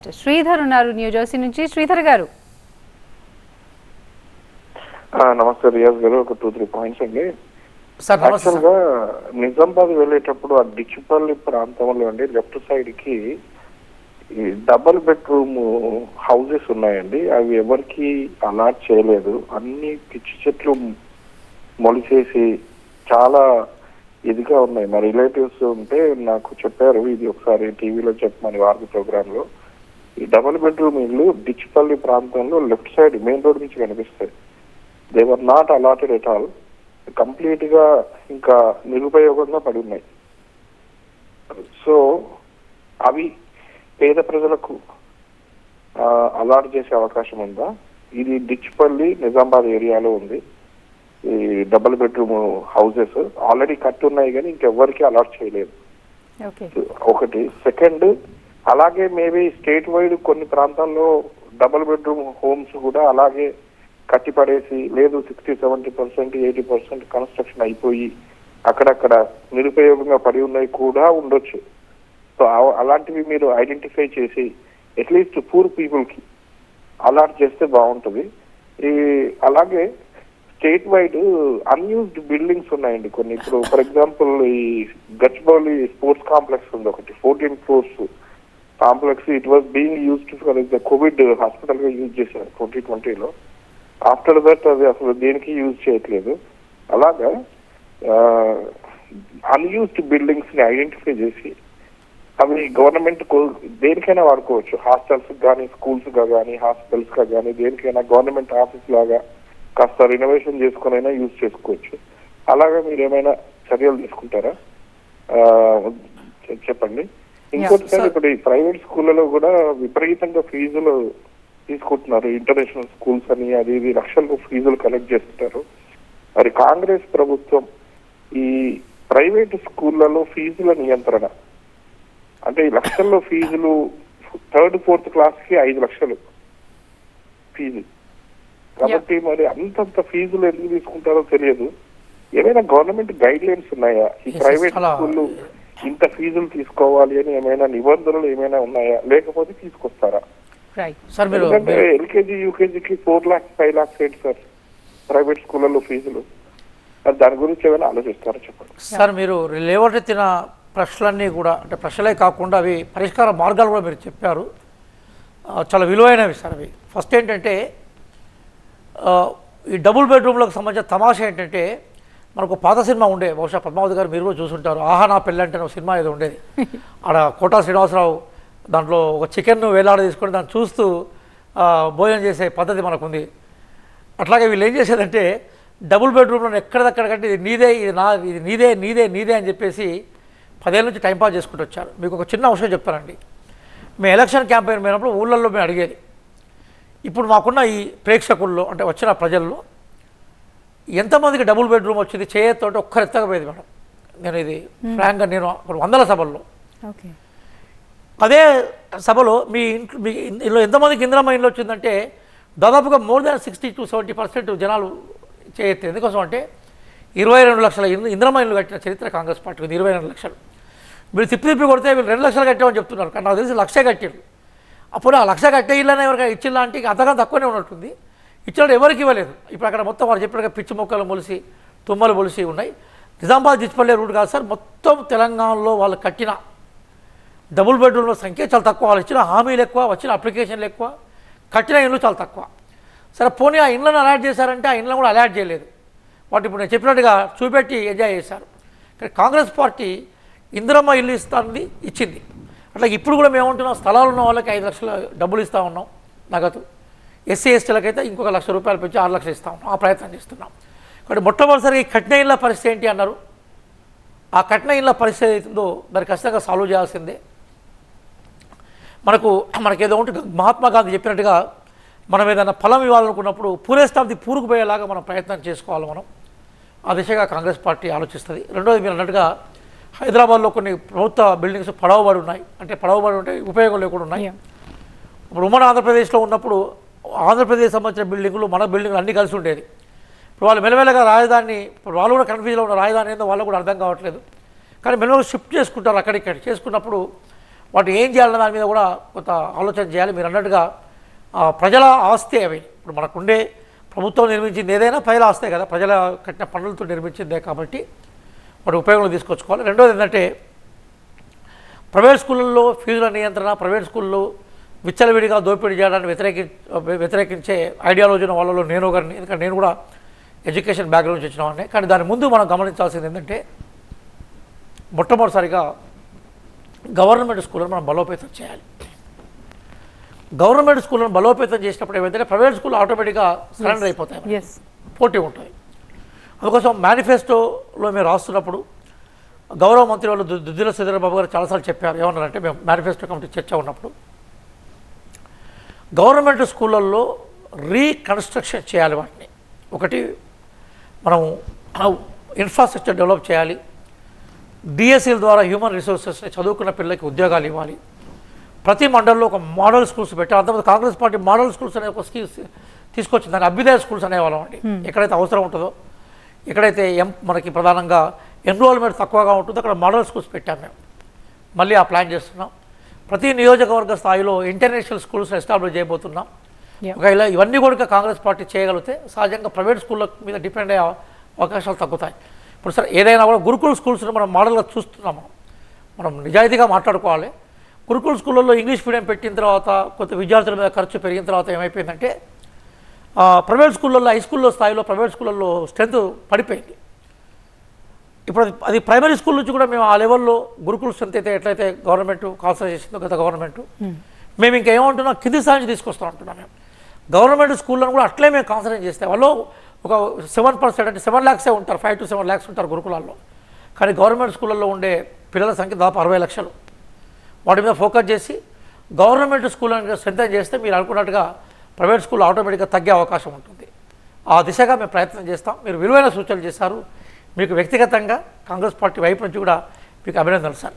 శ్రీధర్ ఉన్నారు న్యూజెర్సీ నుంచి. శ్రీధర్ గారు, నమస్తే రియాజ్ గారు. ఒక 2-3 పాయింట్స్ అండి. సార్ యాక్చువల్ గా నిజామాబాద్ వెళ్ళేటప్పుడు ఆ డిచ్చిపల్లి ప్రాంతంలో అండి లెఫ్ట్ సైడ్ కి ఈ డబుల్ బెడ్రూమ్ హౌసెస్ ఉన్నాయండి. అవి ఎవరికి అలాట్ చేయలేదు. అన్ని పిచ్చి చెట్లు మొలిచేసి చాలా ఇదిగా ఉన్నాయి. మా రిలేటివ్స్ ఉంటే నాకు చెప్పారు, ఇది ఒకసారి టీవీలో చెప్పమని వార్త ప్రోగ్రామ్ లో. ఈ డబుల్ బెడ్రూమ్ ఇల్లు డిచ్చిపల్లి ప్రాంతంలో లెఫ్ట్ సైడ్ మెయిన్ రోడ్ నుంచి కనిపిస్తాయి. They were not allotted at all. Complete గా ఇంకా నిరుపయోగంగా పడి ఉన్నాయి. సో అవి పేద ప్రజలకు అలాట్ చేసే అవకాశం ఉందా? ఇది డిచ్చిపల్లి నిజామాబాద్ ఏరియాలో ఉంది. ఈ డబుల్ బెడ్రూమ్ హౌసెస్ ఆల్రెడీ కట్టి ఉన్నాయి కానీ ఇంకెవ్వరికి అలాట్ చేయలేదు. ఒకటి. సెకండ్, అలాగే మేబీ స్టేట్ వైడ్ కొన్ని ప్రాంతాల్లో డబుల్ బెడ్రూమ్ హోమ్స్ కూడా అలాగే కట్టి పడేసి, లేదు 60-70%, 80% కన్స్ట్రక్షన్ అయిపోయి అక్కడక్కడ నిరుపయోగంగా పడి ఉన్నాయి కూడా ఉండొచ్చు. సో అలాంటివి మీరు ఐడెంటిఫై చేసి అట్లీస్ట్ పూర్ పీపుల్ కి అలాట్ చేస్తే బాగుంటుంది. ఈ అలాగే స్టేట్ వైడ్ అన్యూజ్డ్ బిల్డింగ్స్ ఉన్నాయండి కొన్ని. ఇప్పుడు ఫర్ ఎగ్జాంపుల్ ఈ గచ్చిబౌలి స్పోర్ట్స్ కాంప్లెక్స్ ఉంది ఒకటి, 14 floors complex. It was being used for the Covid hospital గా యూజ్ చేశారు 2020లో. ఆఫ్టర్ దట్ అది అసలు దేనికి యూజ్ చేయట్లేదు. అలాగా అన్యూజ్డ్ బిల్డింగ్స్ ని ఐడెంటిఫై చేసి అవి గవర్నమెంట్ దేనికైనా వాడుకోవచ్చు. హాస్టల్స్ కానీ, స్కూల్స్ గా కానీ, హాస్పిటల్స్ గా కానీ, దేనికైనా గవర్నమెంట్ ఆఫీస్ లాగా కాస్త రినోవేషన్ చేసుకునైనా యూజ్ చేసుకోవచ్చు. అలాగా మీరు ఏమైనా చర్యలు తీసుకుంటారా? చెప్పండి. ఇంకోటి సార్, ఇప్పుడు ఈ ప్రైవేట్ స్కూళ్ళలో కూడా విపరీతంగా ఫీజులు తీసుకుంటున్నారు. ఇంటర్నేషనల్ స్కూల్స్ అని అది ఇది లక్షలకు ఫీజులు కలెక్ట్ చేస్తుంటారు. మరి కాంగ్రెస్ ప్రభుత్వం ఈ ప్రైవేట్ స్కూళ్లలో ఫీజుల నియంత్రణ, అంటే ఈ లక్షల్లో ఫీజులు 3rd, 4th క్లాస్ కి 5 లక్షలు ఫీజు కాబట్టి మరి అంతంత ఫీజులు ఎందుకు తీసుకుంటారో తెలియదు. ఏమైనా గవర్నమెంట్ గైడ్ లైన్స్ ఉన్నాయా? ఈ ప్రైవేట్ స్కూళ్ళు ఇంత ఫీజులు తీసుకోవాలి అని ఏమైనా నిబంధనలు ఏమైనా ఉన్నాయా? లేకపోతే తీసుకొస్తారా? ఎందుకంటే ఎల్కేజీ యూకేజీకి 4 lakhs 5 lakhs ఏంటి సార్ ప్రైవేట్ స్కూళ్ళలో ఫీజులు? దాని గురించి ఏమైనా ఆలోచిస్తారా చెప్పండి సార్. మీరు లేవనెత్తిన ప్రశ్నలన్నీ కూడా, అంటే ప్రశ్నలే కాకుండా అవి పరిష్కార మార్గాలు కూడా మీరు చెప్పారు. చాలా విలువైనవి సార్ అవి. ఫస్ట్ ఏంటంటే ఈ డబుల్ బెడ్రూమ్లకు సంబంధించిన తమాషా ఏంటంటే, మనకు పాత సినిమా ఉండే, బహుశా పద్మావతి గారు మీరు కూడా చూసుంటారు, ఆహా నా పెళ్ళంటే ఒక సినిమా ఏదో ఉండేది. ఆడ కోటా శ్రీనివాసరావు దాంట్లో ఒక చికెన్ వేలాడ తీసుకొని దాన్ని చూస్తూ భోజనం చేసే పద్ధతి మనకుంది. అట్లాగే వీళ్ళు ఏం చేసేదంటే డబుల్ బెడ్రూమ్లో ఎక్కడిదక్కడ కంటే ఇది నీదే, ఇది నీదే నీదే నీదే అని చెప్పేసి 10 ఏళ్ళ నుంచి టైంపాస్ చేసుకుంటూ వచ్చారు. మీకు ఒక చిన్న విషయం చెప్తానండి. మేము ఎలక్షన్ క్యాంపెయిన్ పోయినప్పుడు ఊళ్ళల్లో మేము అడిగేది, ఇప్పుడు మాకున్న ఈ ప్రేక్షకుల్లో అంటే వచ్చిన ప్రజల్లో ఎంతమందికి డబుల్ బెడ్రూమ్ వచ్చింది చేయతోటి ఒక్కరు ఎత్తకపోయేది మేడం. నేను ఇది ఫ్రాంక్గా నేను అప్పుడు 100 సభల్లో, అదే సభలో మీ ఇంట్లో ఎంతమందికి ఇందిరమ్మ ఇల్లు వచ్చిందంటే దాదాపుగా మోర్ దాన్ 60-70% జనాలు చేయెత్తారు. ఎందుకోసం అంటే 22 లక్షల ఇందిరమ్మ ఇల్లు కట్టిన చరిత్ర కాంగ్రెస్ పార్టీకి ఉంది. 22 లక్షలు మీరు తిప్పి కొడితే వీళ్ళు 2 లక్షలు కట్టామని చెప్తున్నారు, కానీ నాకు తెలిసి 1 లక్ష కట్టారు. అప్పుడు ఆ 1 లక్ష కట్టే ఇళ్ళని ఎవరికైనా ఇచ్చిల్లా అంటే అంతకన్నా తక్కువనే ఉన్నట్టుంది. ఇచ్చినట్టు ఎవరికి ఇవ్వలేదు. ఇప్పుడు అక్కడ మొత్తం వారు చెప్పినట్టుగా పిచ్చి మొక్కలు మొలిసి తుమ్మలు మొలిసి ఉన్నాయి. నిజామాబాద్ డిచ్చిపల్లి రూట్ కాదు సార్, మొత్తం తెలంగాణలో వాళ్ళు కట్టిన డబుల్ బెడ్రూమ్ల సంఖ్య చాలా తక్కువ. వాళ్ళు ఇచ్చిన హామీలు ఎక్కువ, వచ్చిన అప్లికేషన్లు ఎక్కువ, కట్టిన ఇళ్ళు చాలా తక్కువ. సరే పోనీ ఆ ఇళ్ళను అలాట్ చేశారంటే ఆ ఇళ్ళను కూడా అలాట్ చేయలేదు. వాటి ఇప్పుడు నేను చెప్పినట్టుగా చూపెట్టి ఎంజాయ్ చేశారు. కానీ కాంగ్రెస్ పార్టీ ఇందిరమ్మ ఇల్లు ఇస్తానని ఇచ్చింది. అట్లా ఇప్పుడు కూడా మేము ఏమంటున్నాం, స్థలాలు ఉన్న వాళ్ళకి 5 లక్షల డబ్బులు ఇస్తూ ఉన్నాం నగదు. ఎస్సీ ఎస్టీలకైతే ఇంకొక 1 లక్ష రూపాయలు పెంచి 6 లక్షలు ఇస్తూ ఉన్నాం. ఆ ప్రయత్నం చేస్తున్నాం. కాబట్టి మొట్టమొదటిసారి ఈ కట్టిన ఇళ్ళ పరిస్థితి ఏంటి అన్నారు. ఆ కట్టిన ఇళ్ళ పరిస్థితి అవుతుందో దాన్ని ఖచ్చితంగా సాల్వ్ చేయాల్సిందే. మనకేదో ఉంటుంది, మహాత్మా గాంధీ చెప్పినట్టుగా మనం ఏదైనా ఫలం ఇవ్వాలనుకున్నప్పుడు పూరెస్ట్ ఆఫ్ ది పూరుకు పోయేలాగా మనం ప్రయత్నం చేసుకోవాలి. మనం ఆ దిశగా కాంగ్రెస్ పార్టీ ఆలోచిస్తుంది. రెండోది మీరు అన్నట్టుగా హైదరాబాద్లో కొన్ని ప్రభుత్వ బిల్డింగ్స్ పడవబడి ఉన్నాయి. అంటే పడవబడి ఉంటే ఉపయోగం లేకుండా ఉన్నాయి. ఇప్పుడు ఉమ్మడి ఆంధ్రప్రదేశ్లో ఉన్నప్పుడు ఆంధ్రప్రదేశ్ సంబంధించిన బిల్డింగులు మన బిల్డింగులు అన్నీ కలిసి ఉండేది. ఇప్పుడు వాళ్ళు మెల్లమెల్లగా రాజధాని, ఇప్పుడు వాళ్ళు కూడా కన్ఫ్యూజ్లో ఉన్న రాజధాని ఏందో వాళ్ళకు కూడా అర్థం కావట్లేదు. కానీ మెల్లమెల్లగా షిఫ్ట్ చేసుకుంటారు. అక్కడిక్కడ చేసుకున్నప్పుడు వాటి ఏం చేయాలన్న దాని మీద కూడా కొంత ఆలోచన చేయాలి. మీరు అన్నట్టుగా ప్రజల ఆస్తే అవి ఇప్పుడు మనకుండే ప్రభుత్వం నిర్మించింది ఏదైనా ప్రజల ఆస్తే కదా, ప్రజల కట్టిన పనులతో నిర్మించిందే కాబట్టి వాటి ఉపయోగంలో తీసుకొచ్చుకోవాలి. రెండోది ఏంటంటే ప్రైవేట్ స్కూళ్ళల్లో ఫీజుల నియంత్రణ, ప్రైవేట్ స్కూల్లో విచ్చలవిడిగా దోపిడీ చేయడాన్ని వ్యతిరేకించే ఐడియాలజీ ఉన్న వాళ్ళలో నేను ఒకరిని. ఎందుకంటే నేను కూడా ఎడ్యుకేషన్ బ్యాక్గ్రౌండ్ నుంచి వచ్చిన వాడిని. కానీ దాని ముందు మనం గమనించాల్సింది ఏంటంటే మొట్టమొదటిసారిగా గవర్నమెంట్ స్కూళ్ళను మనం బలోపేతం చేయాలి. గవర్నమెంట్ స్కూళ్ళను బలోపేతం చేసినప్పుడు ఏమైతే ప్రైవేట్ స్కూల్ ఆటోమేటిక్గా సరెండర్ అయిపోతాయి, పోటీ ఉంటుంది. అందుకోసం మేనిఫెస్టోలో మేము రాస్తున్నప్పుడు గౌరవ మంత్రి వాళ్ళు దుద్దిల శ్రీధర్ బాబు గారు చాలాసార్లు చెప్పారు. ఏమన్నారంటే మేము మేనిఫెస్టో కమిటీ చర్చ ఉన్నప్పుడు గవర్నమెంట్ స్కూళ్ళల్లో రీకన్స్ట్రక్షన్ చేయాలి. వాటిని ఒకటి మనం ఇన్ఫ్రాస్ట్రక్చర్ డెవలప్ చేయాలి. డిఎస్సీల ద్వారా హ్యూమన్ రిసోర్సెస్ని చదువుకున్న పిల్లలకి ఉద్యోగాలు ఇవ్వాలి. ప్రతి మండలంలో ఒక మోడల్ స్కూల్స్ పెట్టాలి. అంతమంది కాంగ్రెస్ పార్టీ మోడల్ స్కూల్స్ అనే ఒక స్కీమ్స్ తీసుకొచ్చింది. దాన్ని అభ్యుదయ స్కూల్స్ అనేవాళ్ళం అండి. ఎక్కడైతే అవసరం ఉంటుందో, ఎక్కడైతే మనకి ప్రధానంగా ఎన్రోల్మెంట్ తక్కువగా ఉంటుందో అక్కడ మోడల్ స్కూల్స్ పెట్టాం మేము. మళ్ళీ ఆ ప్లాన్ చేస్తున్నాం. ప్రతి నియోజకవర్గ స్థాయిలో ఇంటర్నేషనల్ స్కూల్స్ ఎస్టాబ్లిష్ చేయబోతున్నాం. ఒకవేళ ఇవన్నీ కూడా కాంగ్రెస్ పార్టీ చేయగలిగితే సహజంగా ప్రైవేట్ స్కూళ్ళ మీద డిపెండ్ అయ్యే అవకాశాలు తగ్గుతాయి. ఇప్పుడు సరే ఏదైనా కూడా గురుకుల స్కూల్స్ని మనం మోడల్గా చూస్తున్నాము. మనం నిజాయితీగా మాట్లాడుకోవాలి. గురుకుల స్కూళ్ళల్లో ఇంగ్లీష్ మీడియం పెట్టిన తర్వాత కొంత విద్యార్థుల మీద ఖర్చు పెరిగిన తర్వాత ఏమైపోయిందంటే ప్రైవేట్ స్కూళ్ళల్లో హై స్కూల్లో స్థాయిలో ప్రైవేట్ స్కూళ్ళల్లో స్ట్రెంత్ పడిపోయింది. ఇప్పుడు అది ప్రైమరీ స్కూల్ నుంచి కూడా మేము ఆ లెవెల్లో గురుకుల స్ట్రెంత్ అయితే ఎట్లయితే గవర్నమెంట్ కాన్సన్ట్రేట్ చేసిందో గత గవర్నమెంట్, మేము ఇంకేమంటున్నాం కింది స్థాయి నుంచి తీసుకొస్తాం అంటున్నాం. మేము గవర్నమెంట్ స్కూళ్ళను కూడా అట్లే మేము కాన్సన్ట్రేట్ చేస్తే వాళ్ళు ఒక 7% అంటే 7 lakhs ఉంటారు, 5 to 7 lakhs ఉంటారు గురుకులాల్లో. కానీ గవర్నమెంట్ స్కూళ్ళల్లో ఉండే పిల్లల సంఖ్య దాదాపు 60 లక్షలు. వాటి మీద ఫోకస్ చేసి గవర్నమెంట్ స్కూళ్ళని స్ట్రెంథెన్ చేస్తే మీరు అనుకున్నట్టుగా ప్రైవేట్ స్కూల్ ఆటోమేటిక్గా తగ్గే అవకాశం ఉంటుంది. ఆ దిశగా మేము ప్రయత్నం చేస్తాం. మీరు విలువైన సూచనలు చేశారు. మీకు వ్యక్తిగతంగా కాంగ్రెస్ పార్టీ వైపు నుంచి కూడా మీకు అభినందనలు సార్.